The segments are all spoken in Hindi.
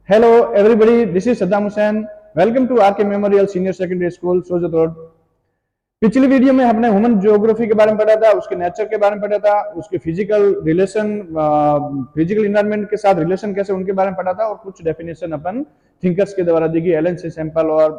Hello, everybody. This is Saddam Hussain. Welcome to RK Memorial Senior Secondary School, Sojat Road. पिछली वीडियो में हमने ह्यूमन ज्योग्राफी के बारे में पढ़ा था, उसके नेचर के बारे में पढ़ा था, उसके फिजिकल रिलेशन, फिजिकल इन्वायरमेंट के साथ रिलेशन कैसे उनके बारे में पढ़ा था और कुछ डेफिनेशन अपन थिंकर्स के द्वारा दी गई, एलन सी सैंपल और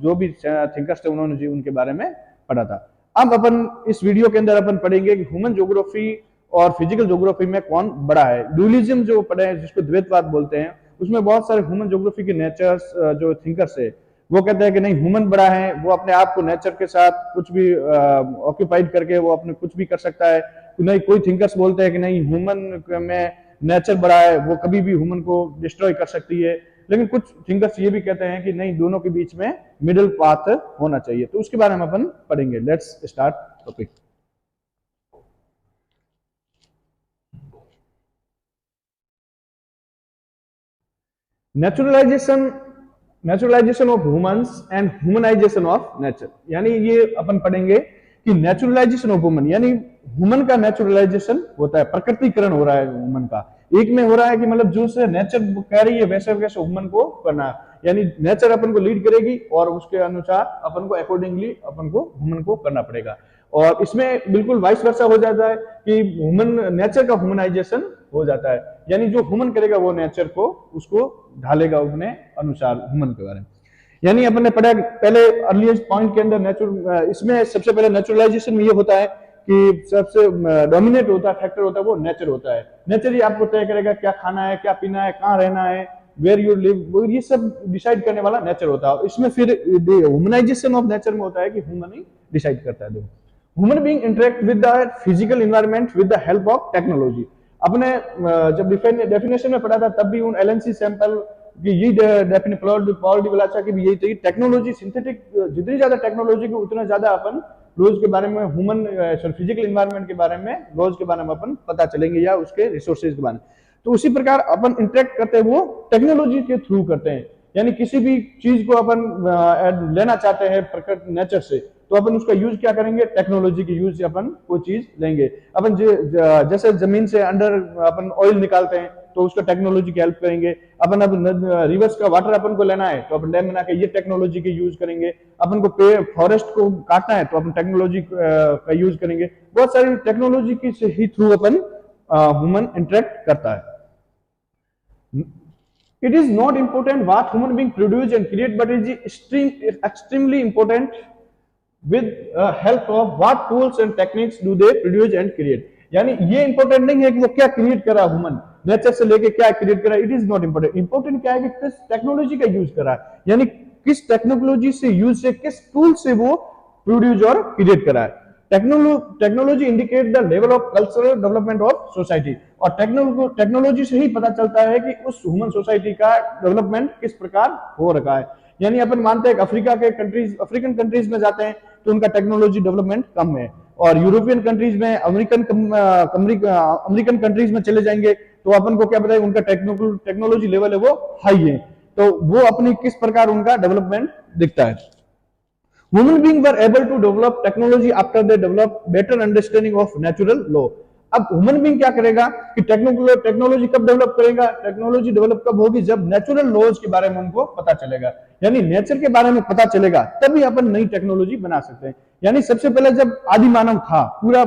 जो भी थिंकर्स थे उन्होंने जी उनके बारे में पढ़ा था। अब अपन इस वीडियो के अंदर अपन पढ़ेंगे कि ह्यूमन ज्योग्राफी और फिजिकल ज्योग्राफी में कौन बड़ा है। ड्यूलिज्म जो पढ़े हैं, जिसको द्वैतवाद बोलते हैं, उसमें बहुत सारे ह्यूमन ज्योग्राफी के नेचर्स जो थिंकर्स है वो कहते हैं कि नहीं, ह्यूमन बड़ा है, वो अपने आप को नेचर के साथ कुछ भी ऑक्यूपाइड करके वो अपने कुछ भी कर सकता है। नहीं, कोई थिंकर्स बोलते हैं कि नहीं, ह्यूमन में नेचर बड़ा है, वो कभी भी ह्यूमन को डिस्ट्रॉय कर सकती है। लेकिन कुछ थिंकर्स ये भी कहते हैं कि नहीं, दोनों के बीच में मिडिल पाथ होना चाहिए। तो उसके बारे में अपन पढ़ेंगे। Let's start topic. Naturalisation of humans and humanisation of nature, यानी ये अपन पढ़ेंगे कि नेचुरलाइजेशन ऑफ ह्यूमन, यानी ह्यूमन का नेचुरलाइजेशन होता है, प्रकृतिकरण हो रहा है ह्यूमन का। एक में हो रहा है कि मतलब जो से नेचर कह रही है वैसे वैसे ह्यूमन को करना है, यानी नेचर अपन को लीड करेगी और उसके अनुसार अपन को अकॉर्डिंगली अपन को ह्यूमन को करना पड़ेगा। और इसमें बिल्कुल वाइस वर्सा हो जाता है कि ह्यूमन नेचर का ह्यूमनाइजेशन हो जाता है, यानी जो ह्यूमन करेगा वो नेचर को उसको ढालेगा अपने अनुसार ह्यूमन के बारे में। यानी अपन ने पढ़ा पहले अर्लीस्ट पॉइंट के अंदर नेचुरल, इसमें सबसे पहले नेचुरलाइजेशन में ये होता है कि सबसे डोमिनेट होता है, फैक्टर होता है वो नेचर होता है। नेचर ही आपको तय करेगा क्या खाना है, क्या पीना है, कहाँ रहना है, वेयर यू लिव, ये सब डिसाइड करने वाला नेचर होता है। इसमें फिर ह्यूमनाइजेशन ऑफ नेचर में होता है कि ह्यूमन ही डिसाइड करता है। Human being interact with the physical environment with the help of technology. अपने जब डेफिनेशन में पढ़ा था तब भी उन एलन सी सैंपल की यही पॉल डी वलाचा की भी यही थी, टेक्नोलॉजी सिंथेटिक, जितनी ज्यादा टेक्नोलॉजी की उतना ज्यादा अपन रोज के बारे में, ह्यूमन फिजिकल एनवायरनमेंट के बारे में, रोज के बारे में अपन पता चलेंगे या उसके रिसोर्सेज के बारे में। तो उसी प्रकार अपन इंटरेक्ट करते हैं वो टेक्नोलॉजी के थ्रू करते हैं, यानी किसी भी चीज को अपन लेना चाहते हैं प्रकृति नेचर से, तो अपन उसका यूज क्या करेंगे, टेक्नोलॉजी की यूज से अपन कोई चीज लेंगे। अपन जैसे जमीन से अंडर अपन ऑयल निकालते हैं तो उसका टेक्नोलॉजी की हेल्प करेंगे। अपन अब रिवर्स का वाटर अपन को लेना है तो अपन डैम बना के ये टेक्नोलॉजी की यूज करेंगे। अपन को फॉरेस्ट को काटना है तो अपन टेक्नोलॉजी का यूज करेंगे। बहुत सारी टेक्नोलॉजी की ही थ्रू अपन ह्यूमन इंटरेक्ट करता है। It is not important what human being produce and create, but it is extremely important with help of what tools and techniques do they produce and create। यानी ये इंपॉर्टेंट नहीं है कि वो क्या क्रिएट करा ह्यूमन, नेचर से लेके क्या क्रिएट करा, it is not important. Important क्या है कि किस टेक्नोलॉजी का यूज करा है, यानी किस टेक्नोलॉजी से यूज से, किस टूल से वो प्रोड्यूस और क्रिएट करा है। Technology indicate the level of cultural development of society, और टेक्नोलॉजी से ही पता चलता है कि उस ह्यूमन सोसाइटी का डेवलपमेंट किस प्रकार हो रखा है। यानी अपन मानते हैं कि अफ्रीकन कंट्रीज में जाते हैं तो उनका टेक्नोलॉजी डेवलपमेंट कम है, और यूरोपियन कंट्रीज में, अमेरिकन कंट्रीज में चले जाएंगे तो अपन को क्या पता है उनका टेक्नोलॉजी लेवल है वो हाई है, तो वो अपनी किस प्रकार उनका डेवलपमेंट दिखता है। Human beings were able to develop technology after they developed better understanding of natural law। अब ह्यूमन बीइंग क्या करेगा कि टेक्नोलॉजी कब डेवलप करेगा, टेक्नोलॉजी डेवलप कब होगी, जब नेचुरल लॉज के बारे में उनको पता चलेगा, यानी नेचर के बारे में पता चलेगा तभी अपन नई टेक्नोलॉजी बना सकते हैं। यानी सबसे पहले जब आदि मानव था, पूरा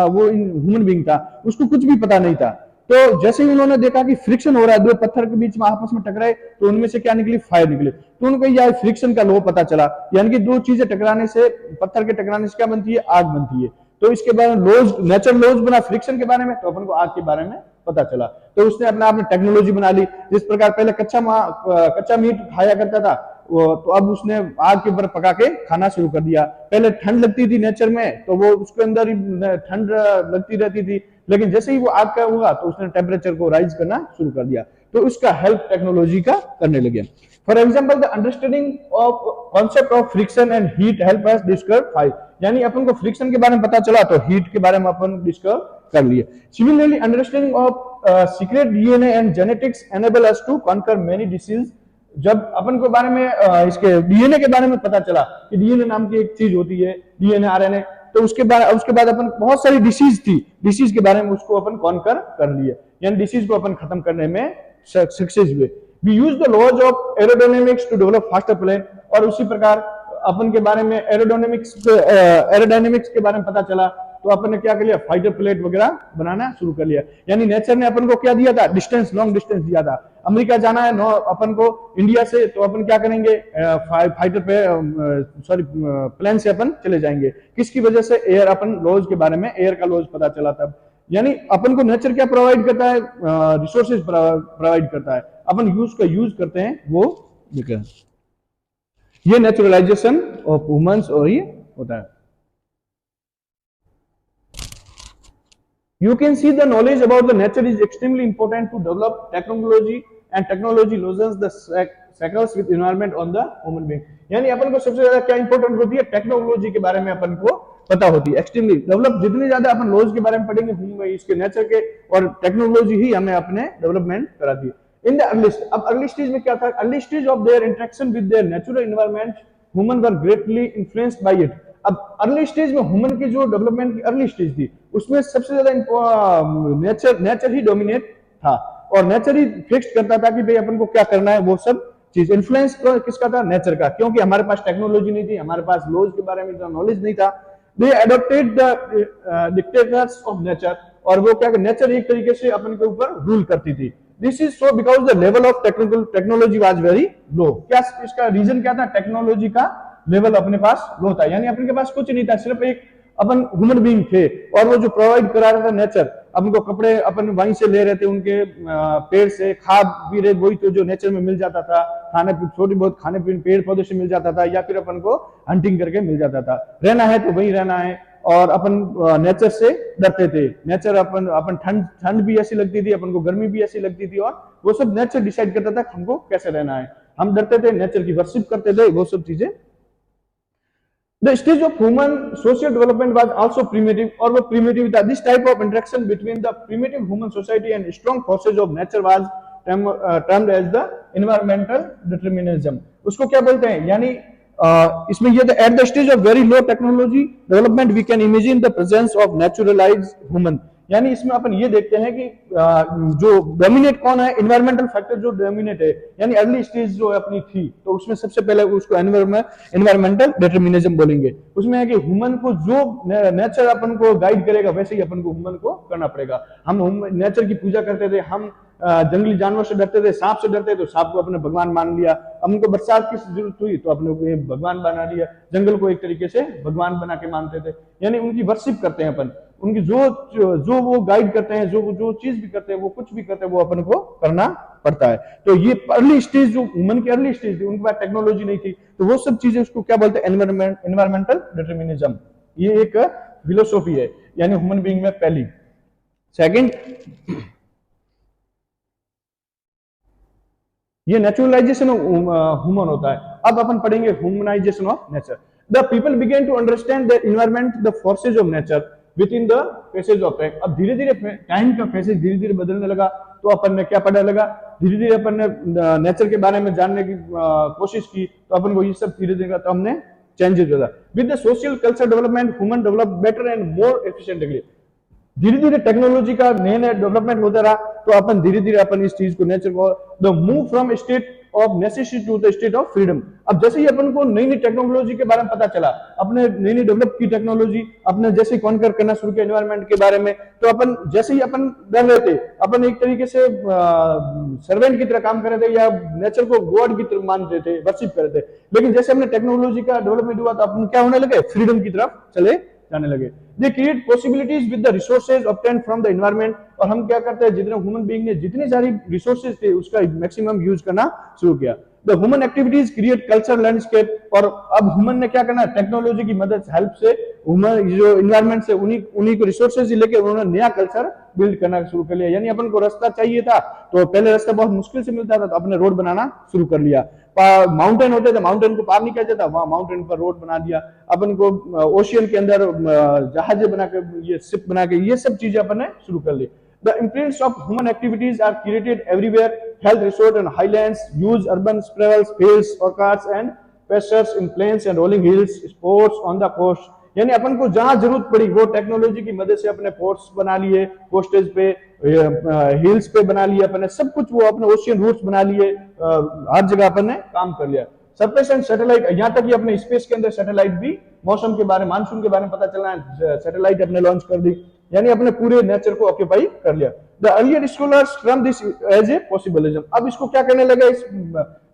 वो ह्यूमन बीइंग था, उसको कुछ भी पता नहीं था, तो जैसे ही उन्होंने देखा कि फ्रिक्शन हो रहा है, दो पत्थर के बीच में आपस में टकराए तो उनमें से क्या निकली, फायर निकले, तो उनको यह फ्रिक्शन का लॉ पता चला, यानी कि दो चीजें टकराने से, पत्थर के टकराने से क्या बनती है, आग बनती है। तो इसके बारे में लॉज, नेचर लॉज बना फ्रिक्शन के बारे में, तो अपन को आग के बारे में पता चला, तो उसने अपने आप में टेक्नोलॉजी बना ली। जिस प्रकार पहले कच्चा मीट खाया करता था, तो अब उसने आग के ऊपर पका के खाना शुरू कर दिया। पहले ठंड लगती थी नेचर में तो वो उसके अंदर ही ठंड लगती रहती थी, लेकिन जैसे ही वो आग का हुआ तो उसने टेम्परेचर को राइज करना शुरू कर दिया, तो उसका हेल्प टेक्नोलॉजी का करने लगे। For example, the understanding of concept of friction and heat help us discover fire. यानी अपन को फ्रिक्शन के बारे में पता चला तो हीट के बारे में अपन डिस्कवर कर लिए। Similarly, understanding of secret DNA and genetics enable us to conquer many disease. जब अपन को बारे में इसके डीएनए के बारे में पता चला कि डीएनए नाम की एक चीज होती है, डीएनए आरएनए, तो उसके बाद अपन बहुत सारी डिसीज थी, डिसीज के बारे में उसको अपन कॉन्कर कर लिए, यानी डिसीज को अपन खत्म करने में सक्सेस हुए। We use the laws of aerodynamics to develop faster plane, और उसी प्रकार अपन के बारे में एरोडायनेमिक्स के बारे में पता चला तो अपन ने क्या कर लिया, फाइटर प्लेट वगैरह बनाना शुरू कर लिया। यानी नेचर ने अपन को क्या दिया था, डिस्टेंस, लॉन्ग डिस्टेंस दिया था। अमेरिका जाना है अपन को इंडिया से, तो अपन क्या करेंगे, फाइटर पे प्लेन से अपन चले जाएंगे। किसकी वजह से, एयर, अपन लॉज के बारे में एयर का लॉज पता चला तब। यानी अपन को नेचर क्या प्रोवाइड करता है, रिसोर्सेज प्रोवाइड करता है, अपन यूज करते हैं वो। ये नेचुरलाइजेशन ऑफ ह्यूमंस और ये होता है। You can see the knowledge about the nature is extremely important to develop technology, and technology loosens the shackles with environment on the human being। यानी अपन को सबसे ज्यादा क्या इंपॉर्टेंट होती है, टेक्नोलॉजी के बारे में अपन को पता होती है। एक्सट्रीमली डेवलप, जितने ज्यादा अपन लॉज के बारे में पढ़ेंगे इसके नेचर के, और टेक्नोलॉजी ही हमें अपने डेवलपमेंट कराती है। इन द अर्ली, अब अर्ली स्टेज में क्या था, early stage of their interaction with their natural environment, human were greatly influenced by it. अब अर्ली स्टेज में ह्यूमन की जो डेवलपमेंट की अर्ली स्टेज थी, उसमें सबसे ज्यादा नेचर ही डोमिनेट था, और नेचर ही फिक्स करता था कि भाई अपन को क्या करना है। वो सब चीज इन्फ्लुएंस किसका था, नेचर का, क्योंकि हमारे पास टेक्नोलॉजी नहीं थी, हमारे पास लॉज के बारे में नॉलेज नहीं था। They adopted the dictators of nature, और वो क्या, नेचर एक तरीके से अपन के ऊपर रूल करती थी। This is so because the level of technology was very low. क्या इसका रीजन क्या था, टेक्नोलॉजी का लेवल अपने पास लो था। यानी अपने के पास कुछ नहीं था, सिर्फ एक अपन ह्यूमन बीइंग थे, और वो जो प्रोवाइड करा रहा था नेचर, अपन को कपड़े अपन वहीं से ले रहे थे, उनके पेड़ से खा भी रहे, वही तो जो नेचर में मिल जाता था, खाने छोटी बहुत खाने पीने पेड़ पौधे से मिल जाता था, या फिर अपन को हंटिंग करके मिल जाता था। रहना है तो वहीं रहना है, और अपन नेचर से डरते थे। नेचर अपन ठंड भी ऐसी लगती थी, अपन को गर्मी भी ऐसी लगती थी, और वो सब नेचर डिसाइड करता था हमको कैसे रहना है। हम डरते थे, नेचर की वर्शिप करते थे, वो सब चीजें। The stage of human social development was also primitive, और वो primitive था। This type of interaction between the primitive human society and strong forces of nature was termed as the environmental determinism। उसको क्या बोलते हैं, यानी इसमें ये at the stage of very low technology development we can imagine the presence of naturalized human। यानी इसमें अपन ये देखते हैं कि जो डोमिनेट कौन है, एनवायरमेंटल फैक्टर जो डोमिनेट है। यानी अर्ली स्टेज जो अपनी थी, तो उसमें सबसे पहले उसको एनवायरमेंटल डिटरमिनिज्म बोलेंगे। उसमें है कि ह्यूमन को जो नेचर अपन को गाइड करेगा, वैसे ही अपन को ह्यूमन को करना पड़ेगा। हम नेचर की पूजा करते थे, हम जंगली जानवर से डरते थे, सांप से डरते, तो सांप को अपने भगवान मान लिया। हमको बरसात की जरूरत हुई तो अपने को भगवान बना लिया। जंगल को एक तरीके से भगवान बना के मानते थे। यानी उनकी वर्शिप करते हैं अपन, उनकी जो वो गाइड करते हैं, जो चीज भी करते हैं, वो कुछ भी करते हैं, वो अपन को करना पड़ता है। तो ये अर्ली स्टेज, जो ह्यूमन की अर्ली स्टेज थी, उनके पास टेक्नोलॉजी नहीं थी, तो वो सब चीजें उसको क्या बोलते हैं, एनवायरमेंटल डिटरमिनिज्म। ये एक फिलोसॉफी है, यानी ह्यूमन बीइंग में पहली। सेकंड, ये नेचुरलाइजेशन ऑफ ह्यूमन होता है। अब अपन पढ़ेंगे humanisation of nature. The people begin to understand the environment, the forces of nature within the phases of time. अब धीरे धीरे टाइम का फेसेज धीरे धीरे बदलने लगा, तो अपन ने क्या पढ़ने लगा, धीरे धीरे अपन ने नेचर के बारे में जानने की कोशिश की, तो अपन को ये सब धीरे धीरे तो हमने चेंजेस हुआ। With the social culture development human develop better and more efficiently. धीरे धीरे टेक्नोलॉजी का नए नए डेवलपमेंट होता रहा, तो अपन धीरे धीरे अपन इस चीज को, नेचर को, the move from state of necessity to the state of freedom. अब जैसे ही अपन को नई नई टेक्नोलॉजी के बारे में पता चला, अपने नई नई डेवलप की टेक्नोलॉजी, अपने जैसे कॉन्कर करना शुरू किया एनवायरमेंट के बारे में, तो अपन जैसे ही अपन डर रहे थे, अपन एक तरीके से सर्वेंट की तरह काम कर रहे थे, या नेचर को गॉड की तरह मानते थे, वर्शिप कर रहे थे। लेकिन जैसे हमने टेक्नोलॉजी का डेवलपमेंट हुआ, तो अपन क्या होने लगे, फ्रीडम की तरफ चले जाने लगे। They create possibilities with the resources obtained from the environment। और हम क्या करते हैं, जितने ह्यूमन बीइंग ने जितनी सारी रिसोर्सेज थे, उसका मैक्सिमम यूज करना शुरू किया। The human activities create culture landscape. और अब ह्यूमन ने क्या करना है, टेक्नोलॉजी की मदद हेल्प से ह्यूमन जो इन्वायरमेंट से उन्हीं को रिसोर्सेज लेके उन्होंने नया कल्चर बिल्ड करना शुरू कर लिया। यानी अपन को रास्ता चाहिए था, तो पहले रास्ता बहुत मुश्किल से मिलता था, तो अपने रोड बनाना शुरू कर लिया। माउंटेन होते थे, माउंटेन को पार नहीं किया जाता, वहां माउंटेन पर रोड बना दिया। अपन को ओशियन के अंदर जहाजें बना के, ये शिप बना के, ये सब चीजें अपन ने शुरू कर ली। The imprints of human activities are created everywhere. Health resort and highlands, use urban sprawls, fields, orchards and pastures in plains and rolling hills, sports on the coast। यानी अपन को जहां जरूरत पड़ी वो टेक्नोलॉजी की मदद से अपने पोर्ट्स बना लिए, कोस्टेज पे, हिल्स पे बना लिए अपने, सब कुछ वो अपने ओशियन रूट्स बना लिए, हर जगह अपन ने काम कर लिया। सरफेस एंड सैटेलाइट, यहां तक कि अपने स्पेस के अंदर सैटेलाइट भी, मौसम के बारे में, मानसून के बारे में पता चलना है, सैटेलाइट अपने लॉन्च कर दी, यानी अपने पूरे नेचर को ऑक्यूपाई कर लिया। The earlier scholars term this as a possibilism. अब इसको क्या करने लगा, इस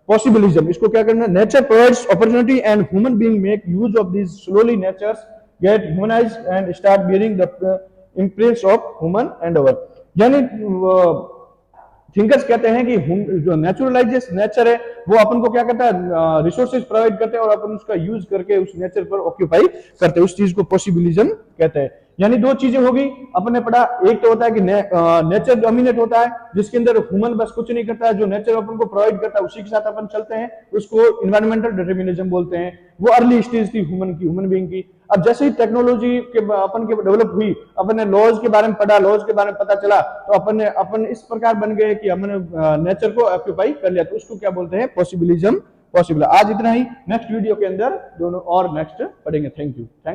पॉसिबिलिज्म, इसको क्या करना, nature provides opportunity and human being make use of this, slowly nature's get humanised and start bearing the imprints of human and our. यानी थिंकर्स कहते हैं कि जो नेचुरलाइज नेचर है वो अपन को क्या करता है, रिसोर्सेज प्रोवाइड करते हैं और अपन उसका यूज करके उस नेचर पर ऑक्यूपाई करते हैं, उस चीज को पॉसिबिलिज्म कहते हैं। यानी दो चीजें होगी अपन ने पढ़ा, एक तो होता है कि नेचर डोमिनेट होता है जिसके अंदर ह्यूमन बस कुछ नहीं करता है, जो नेचर अपन को प्रोवाइड करता है उसी के साथ अपन चलते हैं, उसको इन्वायरमेंटल डिटर्मिनिज्म बोलते हैं। वो अर्ली स्टेज थी ह्यूमन बीइंग की। अब जैसे ही टेक्नोलॉजी के अपन के डेवलप हुई, अपन ने लॉज के बारे में पढ़ा, लॉज के बारे में पता चला, तो अपन इस प्रकार बन गए कि हमने नेचर को ऑक्यूपाई कर लिया, तो उसको क्या बोलते हैं, पॉसिबिलिज्म, पॉसिबल। आज इतना ही, नेक्स्ट वीडियो के अंदर दोनों और नेक्स्ट पढ़ेंगे। Thank you, thanks.